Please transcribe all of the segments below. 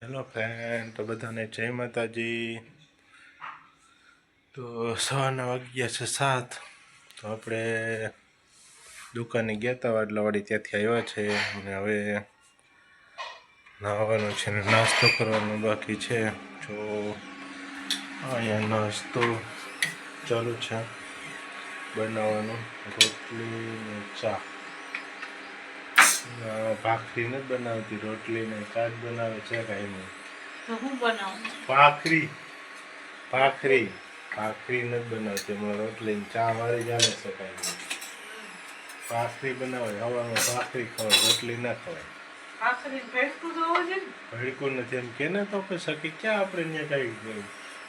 Hello friend, તો બધાને જય માતાજી. તો સવારના વાગ્યા છે 7. તો આપણે દુકાને ગયા હતા વાડલાવાડી, ત્યાંથી આવ્યા છે અને હવે નાહવાનું છે ને નાસ્તો કરવાનો બાકી છે. જો અહીંયા નાસ્તો ચાલુ છે બનાવવાનું, રોટલી ને ચા. ભાખરી નથી બનાવતી, રોટલી ને ચા જ બનાવે છે. કાંઈ નહીં. ભાખરી ભાખરી ભાખરી નથી બનાવતી, હમણાં રોટલી ને ચા વાળી જ આવે છે. કાંઈ નહીં. ભાખરી બનાવે, હવામાં ભાખરી ખવાય, રોટલી ના ખવાય. ભડકું નથી એમ કે ને, તો પછી ક્યાં આપણે ત્યાં કઈ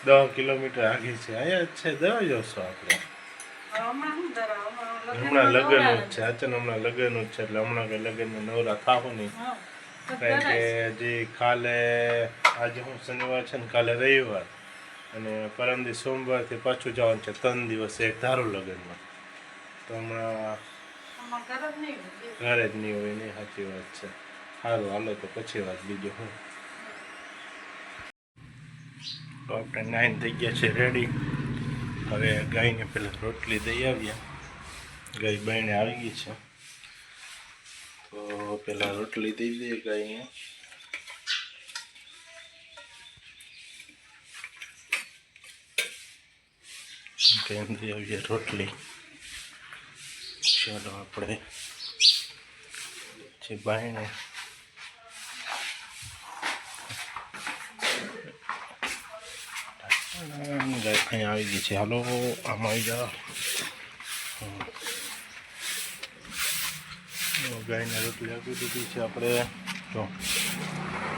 10 કિલોમીટર આગે છે, અહીંયા જ છે. દવા જશો આપણે. હમણાં લગ્ન જ છે, અચાનક હમણાં લગ્ન જ છે, એટલે હમણાં કઈ લગ્ન નવરા થાવ નહીં. કારણ કે હજી કાલે, આજે હું શનિવાર છે ને, કાલે રવિવાર, અને પરમદી સોમવારથી પાછું જવાનું છે 3 દિવસ એક ધારું લગ્નમાં. તો હમણાં ઘરે જ નહીં હોય. નહીં, સાચી વાત છે. સારું, હાલો તો પછી વાત બીજું હું. તો આપણે 9 થઈ ગયા છે રેડી. હવે ગાયને પહેલાં રોટલી દઈ આવ્યા. ગાય બાયણે આવી ગઈ છે, તો પહેલાં રોટલી દઈ દઈએ ગાયને. દઈ આવીએ રોટલી. ચાલો આપણે જે બાયણે ગાય અહીં આવી ગઈ છે. હાલો, આમાં આવી જાઓ. ગાયને રોટલી આપી દીધી છે આપણે. જો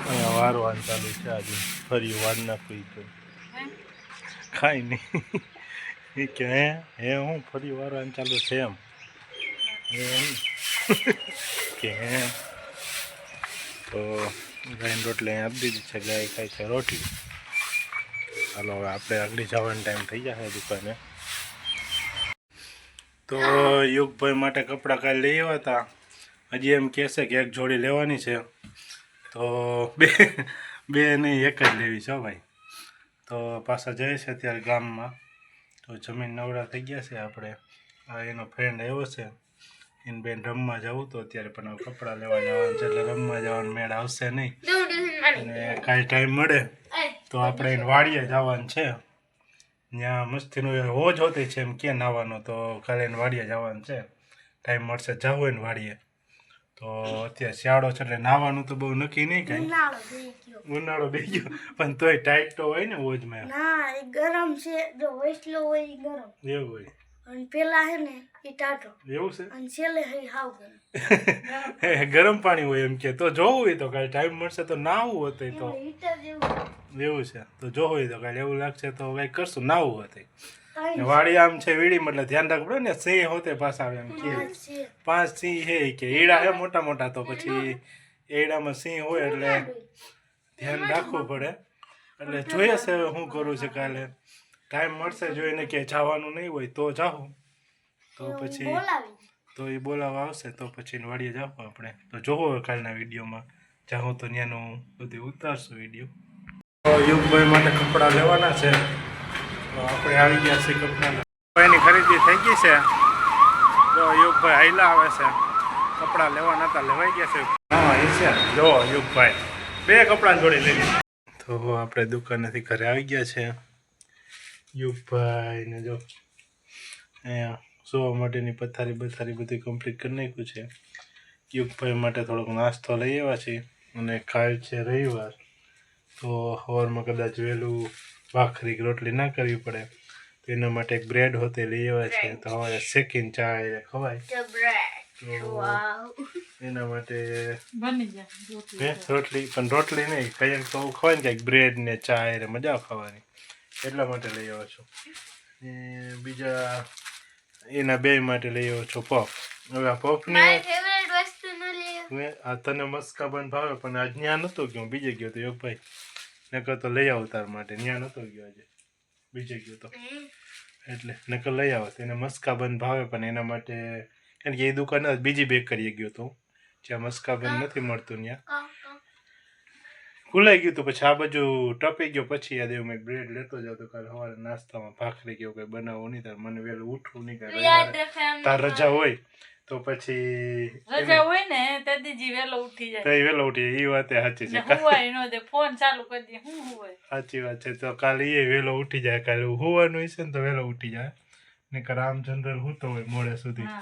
અહીંયા વારવાનું ચાલુ છે. આજે ફરી વાર નાખવી તો ખાઈ નહીં કે હે હું ફરી વારવાનું ચાલુ છે એમ કે હે. તો ગાયને રોટલી અહીં આપી દીધી છે. ગાય ખાય છે રોટલી. ચાલો હવે આપણે આગળ જવાનો ટાઈમ થઈ જશે દુકાને. તો યુગભાઈ માટે કપડાં કાલે લઈ આવ્યા હતા. હજી એમ કહેશે કે એક જોડી લેવાની છે, તો બે નહીં, એક જ લેવી છે ભાઈ. તો પાછા જાય છે અત્યારે ગામમાં. તો જમીન નવરા થઈ ગયા છે આપણે. આ એનો ફ્રેન્ડ આવ્યો છે, એને બેન રમવા જવું તો અત્યારે, પણ કપડાં લેવા જવાનું છે, એટલે રમવા જવાનું મેળ આવશે નહીં. અને કાંઈ ટાઈમ મળે તો આપણે એને વાડીએ જવાનું છે. ત્યાં મસ્તીનું હોજ હોતી છે એમ કે નાવાનો, તો કાલે એને વાડીએ જવાનું છે. ટાઈમ મળશે જવું એને વાડીએ. તો અત્યારે શિયાળો છે એટલે નાવાનું તો બહુ નક્કી નહીં કાંઈ. ઉનાળો બે ગયો પણ તોય ટાઈટ તો હોય ને હોજમાં. ગરમ છે, જો વૈસલો હોય એ ગરમ એવું હોય. અને પેલા હે ને એ ટાટો એવું છે. અને છેલ્લે હે હાવ ગરમ. ગરમ પાણી હોય એમ કે. તો જોવું હોય તો કાંઈ ટાઈમ મળશે તો નાવું હતું તો. એવું છે, તો જોવું હોય તો કાંઈ એવું લાગશે તો કંઈક કરશું, નાવું હતું. વાડી આમ છે વીડીમાં, એટલે ધ્યાન રાખવું પડે ને. સિંહ હોતે પાછા આવે એમ કે 5 સિંહ હે કે એડા હે મોટા મોટા, તો પછી એડામાં સિંહ હોય એટલે ધ્યાન રાખવું પડે. એટલે જોઈએ છે શું કરવું છે કાલે. ટાઈમ મળશે, જોઈને કે જવાનું નહીં હોય તો જાઉં, તો પછી તો એ બોલાવવા આવશે તો પછી વાડીએ જાઉં આપણે. તો જોવો કાલના વિડીયોમાં જાઉં તો ત્યાંનું બધું ઉતારશું વિડીયો. યુગભાઈ માટે કપડાં લેવાના છે, તો આપણે આવી ગયા છીએ કપડાં. ભાઈની ખરીદી થઈ ગઈ છે. જો યુગભાઈ હાઈલા આવે છે. કપડાં લેવાના હતા, લેવાઈ ગયા છે. હા એ છે. જો યુગભાઈ 2 કપડાં જોડી લઈ લીધી. તો આપણે દુકાનેથી ઘરે આવી ગયા છે. યુગભાઈ ને જો અહીંયા સુવા માટેની પથારી બધી કમ્પ્લીટ કરી નાખ્યું છે. યુગભાઈ માટે થોડોક નાસ્તો લઈ આવ્યા છે, અને કાલ છે રવિવાર, તો સવારમાં કદાચ વહેલું ભાખરી રોટલી ના કરવી પડે, તો એના માટે એક બ્રેડ હોતે લઈ આવ્યા છે. તો હવે શેકીને ચા ખવાય, તો એના માટે રોટલી, પણ રોટલી નહીં કંઈક તો ખવાય ને, કંઈક બ્રેડ ને ચા એ મજા ખાવાની, એટલા માટે લઈ આવ્યો છું. બીજા એના 2 માટે લઈ આવ્યો છું પફ. હવે આ પફની આ તને મસ્કા બંધ ભાવે, પણ આજ ત્યાં નહોતો ગયો, બીજે ગયો તો યોગભાઈ નકર તો લઈ આવો તાર માટે. ત્યાં નહોતો ગયો આજે, બીજે ગયો તો, એટલે નકર લઈ આવો. એને મસ્કા બંધ ભાવે, પણ એના માટે, કારણ કે એ દુકાન બીજી બેકરીએ ગયો તો, જ્યાં મસ્કા બંધ નથી મળતું ત્યાં. ફૂલાઈ ગયું તો પછી આ બાજુ ટપી ગયો પછી યાદ આવ્યું મેં બ્રેડ લેતો જાવ તો કાલે સવારે નાસ્તામાં ભાખરી કેવું કંઈ બનાવવું નહીં તાર મને વહેલું ઉઠવું નહીં કાંઈ તાર રજા હોય તો પછી રજા હોય ને તેથી વેલો ઉઠી જાય તઈ વહેલો ઉઠી એ વાત સાચી છે હુવાય નો દે ફોન ચાલુ કરી દે હું હુવાય સાચી વાત છે તો કાલે એ વહેલો ઉઠી જાય કાલે હોવાનું હશે ને તો વહેલો ઉઠી જાય નહીંતર આમ જનરલ હોતો હોય મોડે સુધી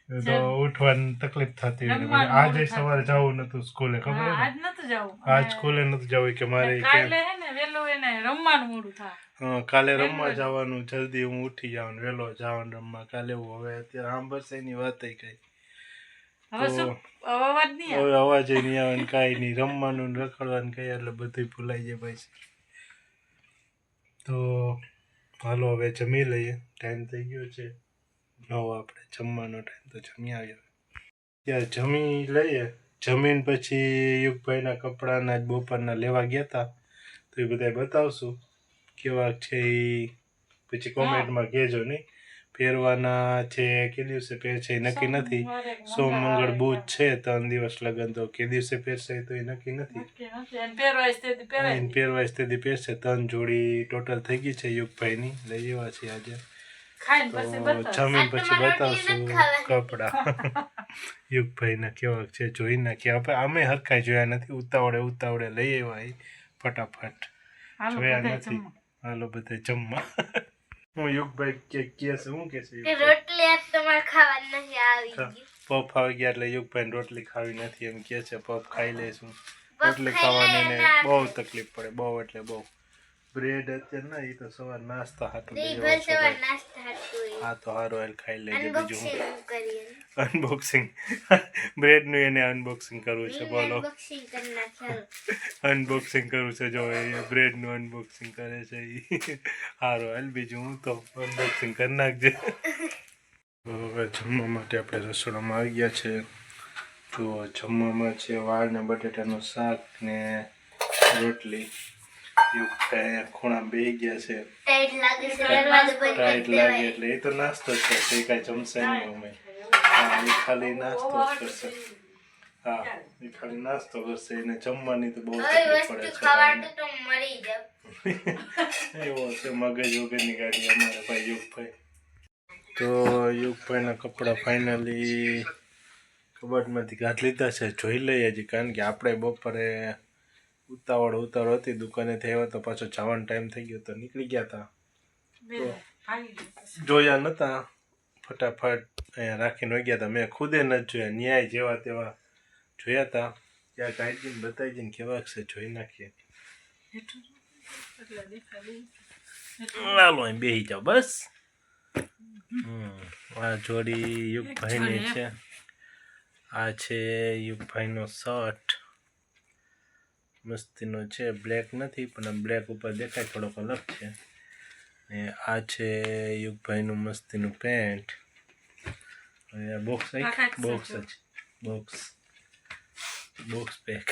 તો ઉઠવાની તકલીફ થતી હોય ને આજે સવારે જવું નતું સ્કૂલે ખબર હે આજ નતું જાવું આજ સ્કૂલે નતું જવું કે મારે કાલે હે ને વેલો એને રમવાનું મોડું થાય કાલે રમવા જવાનું જલ્દી હું ઉઠી જાઉં વહેલો જવાનું રમવા કાલે એવું હવે અત્યારે આમ બસ એની વાત કઈ હવે શું અવાજ નહીં હવે અવાજ નહીં આવે ને કાંઈ નહીં રમવાનું ને રખડવાનું કઈ એટલે બધું ભૂલાઈ જાય પછી તો હાલો હવે જમી લઈએ ટાઈમ થઈ ગયો છે આપણે જમવાનો ટાઈમ તો જમી આવ્યો ત્યાં જમી લઈએ જમીન પછી યુગભાઈના કપડાના જ બપોરના લેવા ગયા હતા તો એ બધા બતાવશું કેવા છે એ પછી કોમેન્ટમાં કહેજો નહીં પહેરવાના છે કે દિવસે પહેરશે એ નક્કી નથી સોમ મંગળ બુધ છે 3 દિવસ લગન તો કે દિવસે પહેરશે તો એ નક્કી નથી પહેરવાય તેથી પહેરશે 3 જોડી ટોટલ થઈ ગઈ છે યુગભાઈની લઈ એવા છે આજે જમીન પછી બતાવશું કપડા યુગભાઈના કેવા છે જોઈ નાખીએ અમે હરખાઈ જોયા નથી ઉતાવળે લઈ આવ્યા ફટાફટ જોયા નથી હાલો બધા જમવા હું યુગભાઈ કે છે શું કે છે રોટલી આજ તમારે ખાવા નથી આવી પપ આવી ગયા એટલે યુગભાઈ રોટલી ખાવી નથી એમ કે છે પપ ખાઈ લઈશું રોટલી ખાવાની ને બહુ તકલીફ પડે બહુ એટલે બહુ બ્રેડ અત્યારે ના એ તો સવાર નાસ્તા હાટું હા તો હારો હાલ ખાઈ લેજે બીજું અનબોક્સિંગ બ્રેડ નું એને અનબોક્સિંગ કરવું છે બોલો અનબોક્સિંગ કરવું છે જો એ બ્રેડ નું અનબોક્સિંગ કરે છે એ હારો હાલ બીજું હું તો અનબોક્સિંગ કરી નાખજે હવે જમવા માટે આપણે રસોડામાં આવી ગયા છે તો જમવામાં છે વાળ ને બટેટાનું શાક ને રોટલી ખૂણા બેહી ગયા છે ટાઈટ લાગે એટલે એ તો નાસ્તો જ કરશે એ કાંઈ જમશે નહીં અમે એ ખાલી નાસ્તો જ કરશે હા એ ખાલી નાસ્તો કરશે એને જમવાની તો બહુ તકલીફ પડે છે એવો છે મગજ વગરની ગાડી અમારે ભાઈ યુગભાઈ તો યુગભાઈના કપડાં ફાઇનલી કબાટમાંથી કાઢ લીધા છે જોઈ લઈએ હજી કારણ કે આપણે બપોરે ઉતાવળ હતી દુકાનેથી આવ્યા તો પાછો જવાનો ટાઈમ થઈ ગયો તો નીકળી ગયા હતા તો જોયા નહોતા ફટાફટ અહીંયા રાખીને વહી ગયા હતા મેં ખુદે નથી જોયા ન્યાય જેવા તેવા જોયા હતા ત્યાં કાઢીને બતાવી દઈને કેવા છે જોઈ નાખીએ ચાલો અહીં બેસી જાઓ બસ આ જોડી યુગભાઈની છે આ છે યુગભાઈનો શર્ટ મસ્તીનો છે બ્લેક નથી પણ બ્લેક ઉપર દેખાય થોડોક અલગ છે ને આ છે યુગભાઈનું મસ્તીનું પેન્ટ બોક્સ બોક્સ પેક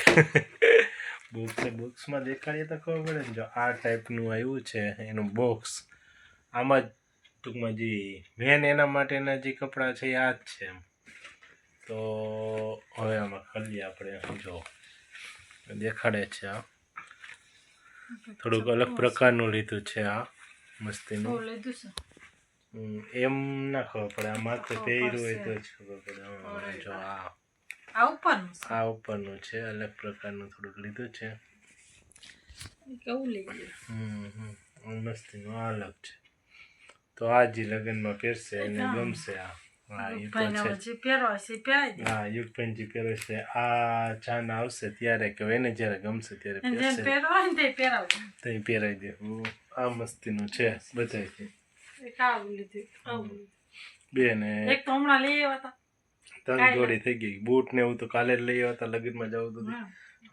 બોક્સમાં દેખાડીએ તો ખબર પડે ને જો આ ટાઈપનું આવ્યું છે એનું બોક્સ આમાં જ ટૂંકમાં જે મેન એના માટેના જે કપડાં છે એ આ જ છે તો હવે આમાં ખાલી આપણે જો દેખાડે છે આ થોડુંક અલગ પ્રકારનું લીધું છે આ મસ્તીનું એમ ના ખબર પડે આ માત્ર પહેર્યું હોય તો જ ખબર પડે જો આ ઉપરનું છે અલગ પ્રકારનું થોડુંક લીધું છે મસ્તીનું આ અલગ છે તો આ જે લગ્નમાં પહેરશે એને ગમશે આ યુગપંજી પહેરે છે આ જાન આવશે ત્યારે કે એને જયારે ગમશે ત્યારે પહેરાવી દે આ મસ્તીનું છે બધાથી બે ને 3 જોડી થઈ ગઈ બૂટ ને એવું તો કાલે જ લઈ આવ્યા હતા લગ્નમાં જવું તો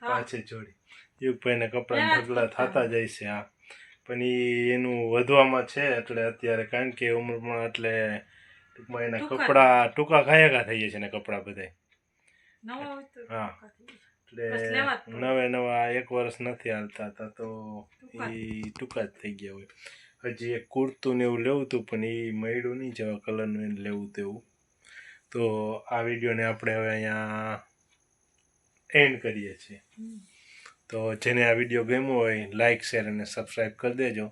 પાછી જોડી યુગભાઈને કપડા ઢગલા થતા જાય છે આ પણ એનું વધવામાં છે એટલે અત્યારે કારણ કે ઉંમરમાં એટલે ટૂંકમાં એના કપડા ટૂંકા ખાયા થઈ જાય છે ને કપડા બધા હા એટલે નવા 1 વર્ષ નથી હાલતા હતા તો એ ટૂંકા જ થઈ ગયા હોય હજી એક કુર્તું ને એવું લેવું હતું પણ એ મળ્યું નહીં જેવા કલરનું એને લેવું તેવું તો આ વિડીયોને આપણે હવે અહીંયા એન્ડ કરીએ છીએ તો જેને આ વિડીયો ગમ્યો હોય લાઇક શેર અને સબસ્ક્રાઈબ કરી દેજો.